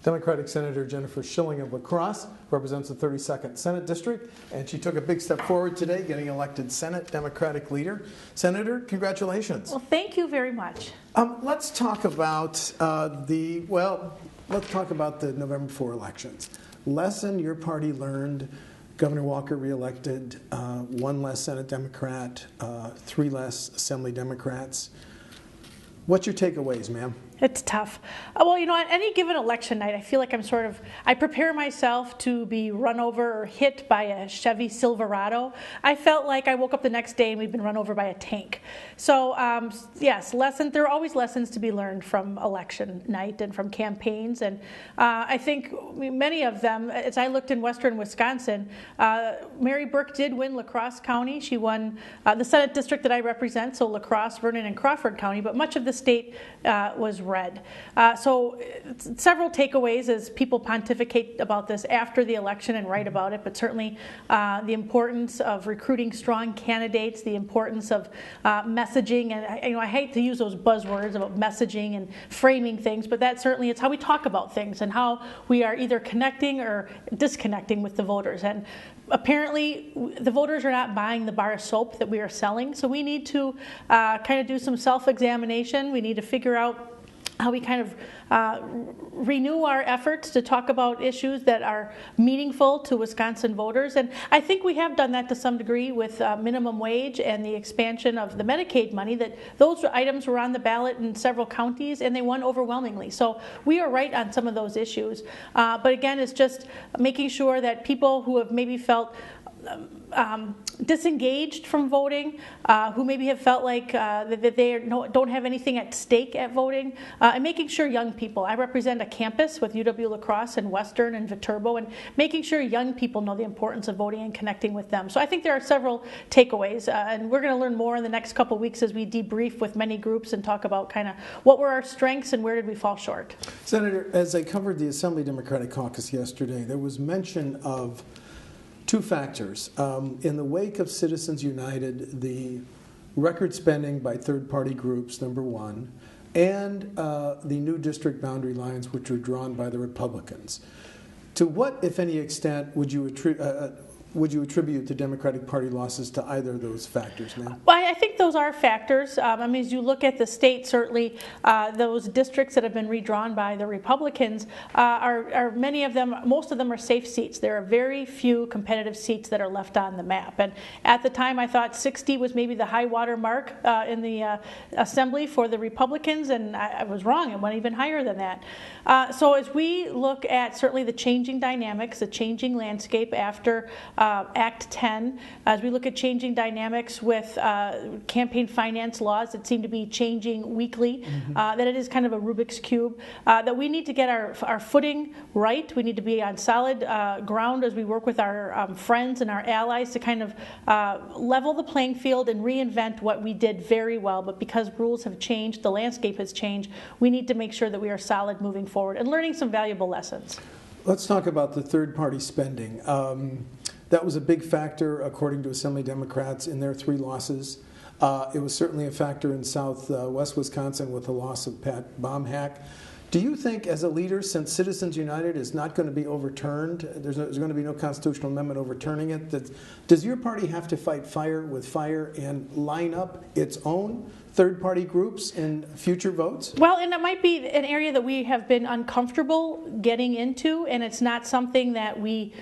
Democratic Senator Jennifer Shilling of La Crosse represents the 32nd Senate District, and she took a big step forward today, getting elected Senate Democratic leader. Senator, congratulations. Well, thank you very much. Let's talk about the November 4 elections. Lesson your party learned: Governor Walker reelected, one less Senate Democrat, three less Assembly Democrats. What's your takeaways, ma'am? It's tough. Well, you know, on any given election night, I feel like I prepare myself to be run over or hit by a Chevy Silverado. I felt like I woke up the next day and we'd been run over by a tank. So, yes, there are always lessons to be learned from election night and from campaigns. And I think many of them, as I looked in western Wisconsin, Mary Burke did win La Crosse County. She won the Senate district that I represent, so La Crosse, Vernon, and Crawford County, but much of the state was red. So several takeaways as people pontificate about this after the election and write about it, but certainly the importance of recruiting strong candidates, the importance of messaging, and I hate to use those buzzwords about messaging and framing things, but that certainly it's how we talk about things and how we are either connecting or disconnecting with the voters. And apparently the voters are not buying the bar of soap that we are selling, so we need to kind of do some self-examination. We need to figure out how we kind of renew our efforts to talk about issues that are meaningful to Wisconsin voters. And I think we have done that to some degree with minimum wage and the expansion of the Medicaid money, that those items were on the ballot in several counties and they won overwhelmingly. So we are right on some of those issues. But again, it's just making sure that people who have maybe felt disengaged from voting, who maybe have felt like that they don't have anything at stake at voting, and making sure young people. I represent a campus with UW La Crosse and Western and Viterbo, and making sure young people know the importance of voting and connecting with them. So I think there are several takeaways, and we're going to learn more in the next couple of weeks as we debrief with many groups and talk about kind of what were our strengths and where did we fall short. Senator, as I covered the Assembly Democratic Caucus yesterday, there was mention of two factors. In the wake of Citizens United, the record spending by third-party groups, number one, and the new district boundary lines, which were drawn by the Republicans. To what, if any extent, would you attribute the Democratic Party losses to either of those factors, ma'am? Well, I think those are factors. As you look at the state, certainly those districts that have been redrawn by the Republicans are many of them, most of them are safe seats. There are very few competitive seats that are left on the map. And at the time, I thought 60 was maybe the high water mark in the Assembly for the Republicans, and I was wrong. It went even higher than that. So as we look at certainly the changing dynamics, the changing landscape after Act 10, as we look at changing dynamics with campaign finance laws that seem to be changing weekly, that it is kind of a Rubik's Cube, that we need to get our footing right. We need to be on solid ground as we work with our friends and our allies to kind of level the playing field and reinvent what we did very well. But because rules have changed, the landscape has changed, we need to make sure that we are solid moving forward and learning some valuable lessons. Let's talk about the third-party spending. That was a big factor, according to Assembly Democrats, in their three losses. It was certainly a factor in southwest Wisconsin with the loss of Pat Baumhack. Do you think, as a leader, since Citizens United is not going to be overturned, there's going to be no constitutional amendment overturning it, does your party have to fight fire with fire and line up its own third-party groups in future votes? Well, and it might be an area that we have been uncomfortable getting into, and it's not something that we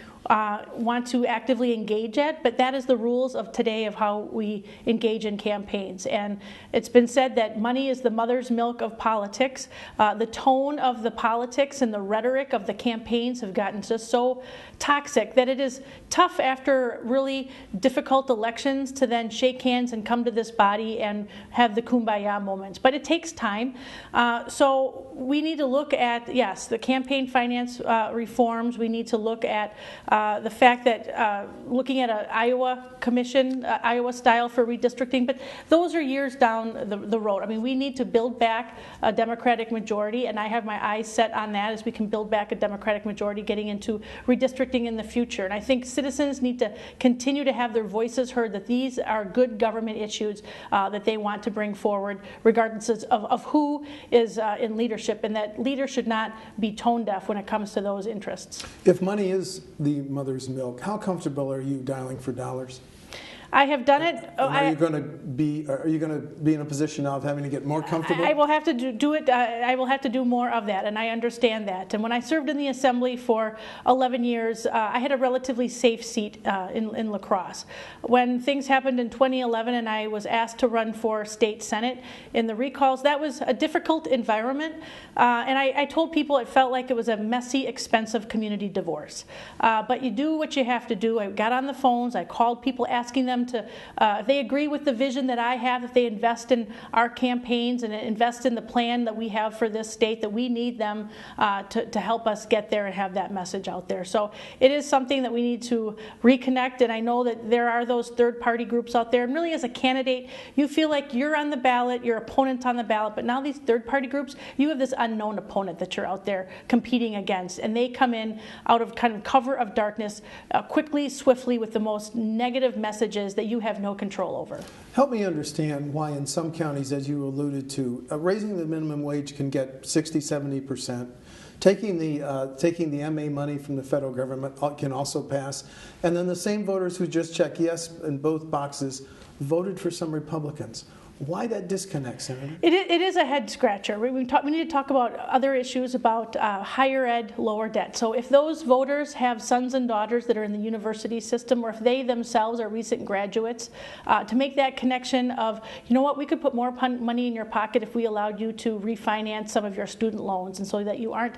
want to actively engage at, but that is the rules of today of how we engage in campaigns. And it's been said that money is the mother's milk of politics. The tone of the politics and the rhetoric of the campaigns have gotten just so toxic that it is tough after really difficult elections to then shake hands and come to this body and have the kumbaya moments. But it takes time. So we need to look at, yes, the campaign finance reforms. We need to look at the fact that looking at an Iowa commission, Iowa style for redistricting, but those are years down the road. I mean, we need to build back a Democratic majority, and I have my eyes set on that as we can build back a Democratic majority getting into redistricting in the future. And I think citizens need to continue to have their voices heard, that these are good government issues that they want to bring forward, regardless of who is in leadership, and that leaders should not be tone deaf when it comes to those interests. If money is the mother's milk, how comfortable are you dialing for dollars? I have done it. Are you going to be in a position now of having to get more comfortable? I will have to do it. I will have to do more of that, and I understand that. And when I served in the Assembly for 11 years, I had a relatively safe seat in La Crosse. When things happened in 2011 and I was asked to run for state Senate in the recalls, that was a difficult environment. And I told people it felt like it was a messy, expensive community divorce. But you do what you have to do. I got on the phones. I called people asking them to, if they agree with the vision that I have, if they invest in our campaigns and invest in the plan that we have for this state, that we need them to help us get there and have that message out there. So it is something that we need to reconnect, and I know that there are those third-party groups out there, and really as a candidate, you feel like you're on the ballot, your opponent's on the ballot, but now these third-party groups, you have this unknown opponent that you're out there competing against, and they come in out of kind of cover of darkness quickly, swiftly, with the most negative messages that you have no control over. Help me understand why in some counties, as you alluded to, raising the minimum wage can get 60-70%. Taking the MA money from the federal government can also pass. And then the same voters who just check yes in both boxes voted for some Republicans. Why that disconnect, Senator? It is a head scratcher. We need to talk about other issues about higher ed, lower debt. So if those voters have sons and daughters that are in the university system, or if they themselves are recent graduates, to make that connection of, you know what, we could put more money in your pocket if we allowed you to refinance some of your student loans, and so that you aren't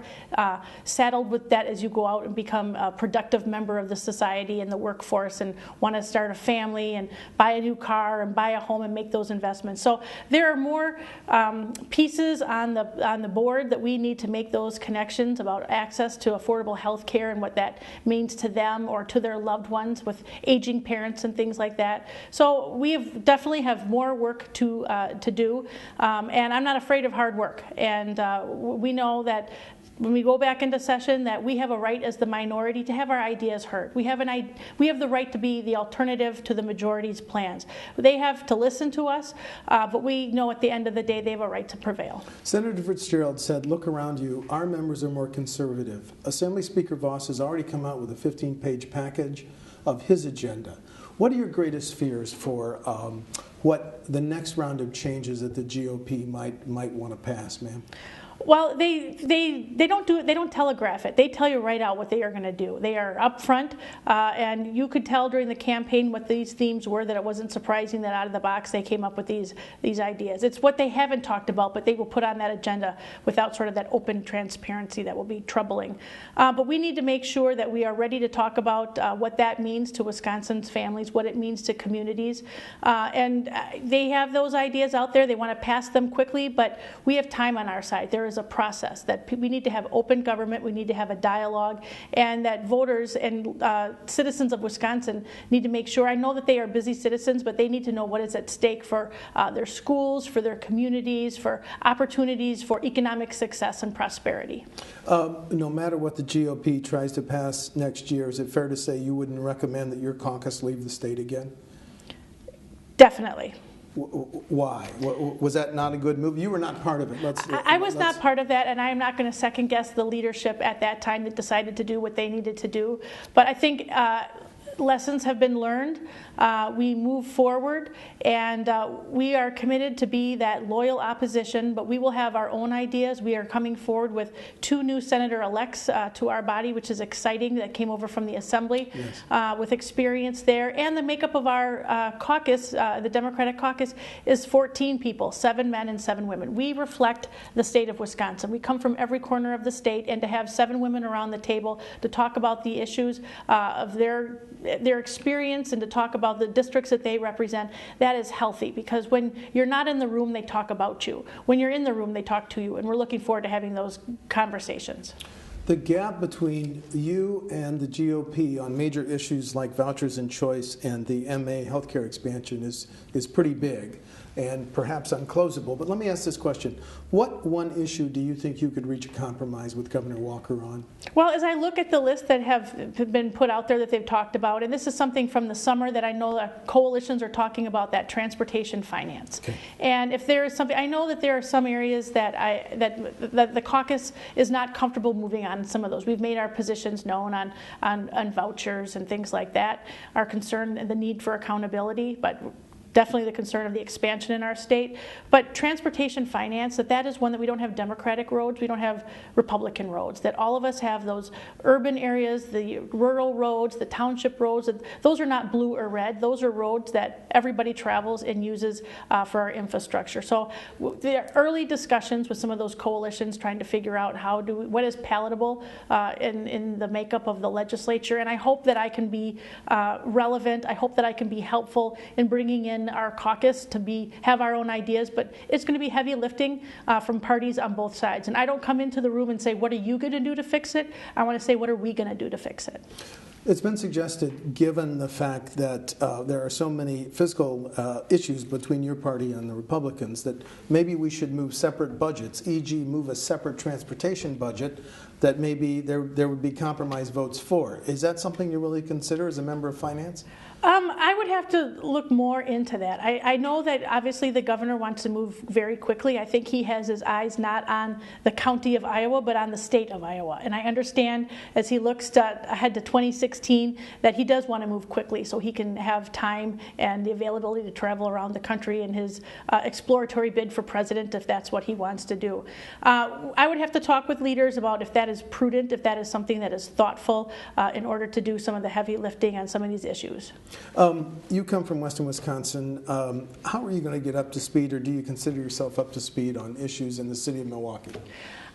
saddled with debt as you go out and become a productive member of the society and the workforce and want to start a family and buy a new car and buy a home and make those investments. So there are more pieces on the board that we need to make those connections about access to affordable health care and what that means to them or to their loved ones with aging parents and things like that. So we definitely have more work to do, and I'm not afraid of hard work. And we know that when we go back into session, that we have a right as the minority to have our ideas heard. We have the right to be the alternative to the majority's plans. They have to listen to us, but we know at the end of the day they have a right to prevail. Senator Fitzgerald said, look around you, our members are more conservative. Assembly Speaker Voss has already come out with a 15-page package of his agenda. What are your greatest fears for what the next round of changes that the GOP might want to pass, ma'am? Well, they don't do it. They don't telegraph it. They tell you right out what they are going to do. They are upfront, and you could tell during the campaign what these themes were. That it wasn't surprising that out of the box they came up with these ideas. It's what they haven't talked about, but they will put on that agenda without sort of that open transparency that will be troubling. But we need to make sure that we are ready to talk about what that means to Wisconsin's families, what it means to communities, and they have those ideas out there. They want to pass them quickly, but we have time on our side. There is a process that we need to have open government, we need to have a dialogue, and that voters and citizens of Wisconsin need to make sure, I know that they are busy citizens, but they need to know what is at stake for their schools, for their communities, for opportunities for economic success and prosperity. No matter what the GOP tries to pass next year, is it fair to say you wouldn't recommend that your caucus leave the state again? Definitely. Why? Was that not a good move? You were not part of it. I was not part of that, and I am not going to second guess the leadership at that time that decided to do what they needed to do. But I think lessons have been learned. We move forward, and we are committed to be that loyal opposition, but we will have our own ideas. We are coming forward with 2 new senator-elects to our body, which is exciting, that came over from the Assembly. Yes. With experience there. And the makeup of our caucus, the Democratic caucus, is 14 people, 7 men and 7 women. We reflect the state of Wisconsin. We come from every corner of the state, and to have 7 women around the table to talk about the issues of their experience and to talk about the districts that they represent, that is healthy, because when you're not in the room, they talk about you. When you're in the room, they talk to you, and we're looking forward to having those conversations. The gap between you and the GOP on major issues like vouchers and choice and the MA healthcare expansion is pretty big and perhaps unclosable. But let me ask this question. What one issue do you think you could reach a compromise with Governor Walker on? Well, as I look at the list that have been put out there that they've talked about, and this is something from the summer that I know that coalitions are talking about, that transportation finance. Okay. And if there is something, I know that there are some areas that that the caucus is not comfortable moving on some of those. We've made our positions known on vouchers and things like that, our concern and the need for accountability, but definitely the concern of the expansion in our state. But transportation finance, that is one that we don't have Democratic roads, we don't have Republican roads, that all of us have those urban areas, the rural roads, the township roads. Those are not blue or red. Those are roads that everybody travels and uses for our infrastructure. So there are early discussions with some of those coalitions trying to figure out what is palatable in the makeup of the legislature. And I hope that I can be relevant. I hope that I can be helpful in bringing in our caucus to have our own ideas, but it's going to be heavy lifting from parties on both sides. And I don't come into the room and say, what are you going to do to fix it? I want to say, what are we going to do to fix it? It's been suggested, given the fact that there are so many fiscal issues between your party and the Republicans, that maybe we should move separate budgets, e.g. move a separate transportation budget that maybe there would be compromise votes for. Is that something you really consider as a member of finance? I would have to look more into that. I know that obviously the governor wants to move very quickly. I think he has his eyes not on the county of Iowa, but on the state of Iowa. And I understand as he looks ahead to 2016 that he does want to move quickly so he can have time and the availability to travel around the country in his exploratory bid for president, if that's what he wants to do. I would have to talk with leaders about if that is prudent, if that is something that is thoughtful in order to do some of the heavy lifting on some of these issues. You come from Western Wisconsin. How are you going to get up to speed, or do you consider yourself up to speed on issues in the city of Milwaukee?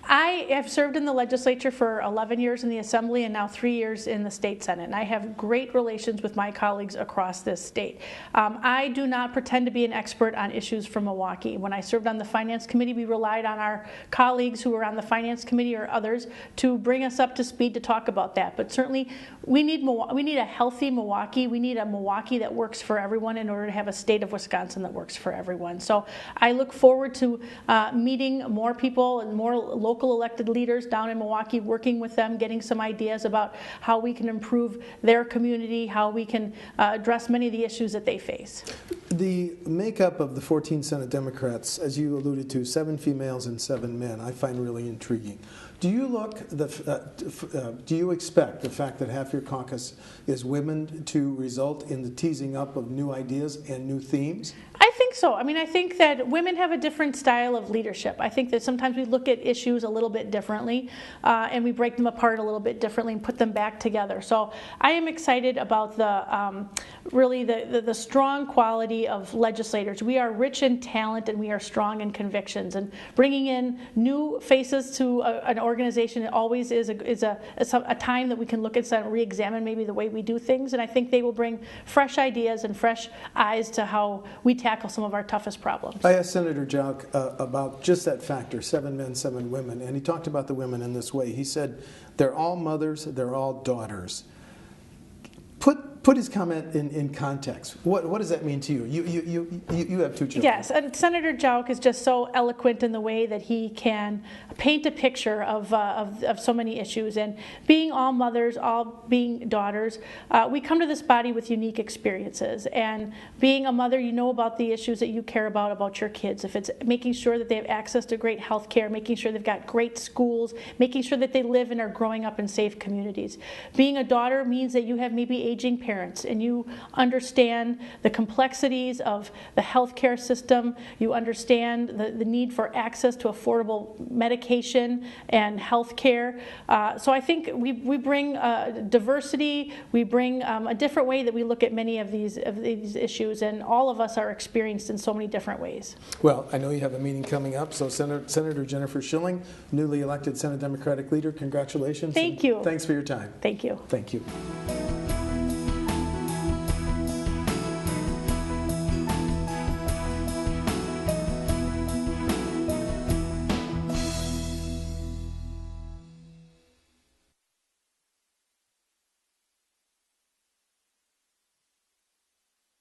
I have served in the legislature for 11 years in the Assembly and now 3 years in the State Senate, and I have great relations with my colleagues across this state. I do not pretend to be an expert on issues from Milwaukee. When I served on the Finance Committee, we relied on our colleagues who were on the Finance Committee or others to bring us up to speed to talk about that. But certainly, we need a healthy Milwaukee. We need a Milwaukee that works for everyone in order to have a state of Wisconsin that works for everyone. So I look forward to meeting more people and more local elected leaders down in Milwaukee, working with them, getting some ideas about how we can improve their community, how we can address many of the issues that they face. The makeup of the 14 Senate Democrats, as you alluded to, 7 females and 7 men, I find really intriguing. Do you expect the fact that half your caucus is women to result in the teasing up of new ideas and new themes? I think so. I mean, I think that women have a different style of leadership. I think that sometimes we look at issues a little bit differently and we break them apart a little bit differently and put them back together. So I am excited about the strong quality of legislators. We are rich in talent and we are strong in convictions. And bringing in new faces to an organization always is a time that we can look at and re-examine maybe the way we do things. And I think they will bring fresh ideas and fresh eyes to how we tackle some of our toughest problems. I asked Senator Jauch about just that factor, 7 men, 7 women, and he talked about the women in this way. He said, they're all mothers, they're all daughters. Put his comment in context. What does that mean to you? You have 2 children. Yes, and Senator Jauch is just so eloquent in the way that he can paint a picture of so many issues. And being all mothers, all being daughters, we come to this body with unique experiences. And being a mother, you know about the issues that you care about your kids. If it's making sure that they have access to great health care, making sure they've got great schools, making sure that they live and are growing up in safe communities. Being a daughter means that you have maybe aging parents and you understand the complexities of the healthcare system. You understand the need for access to affordable medication and health care. So I think we bring diversity. We bring a different way that we look at many of these issues, and all of us are experienced in so many different ways. Well, I know you have a meeting coming up, so Senator Jennifer Shilling, newly elected Senate Democratic leader, congratulations. Thank you. Thanks for your time. Thank you. Thank you.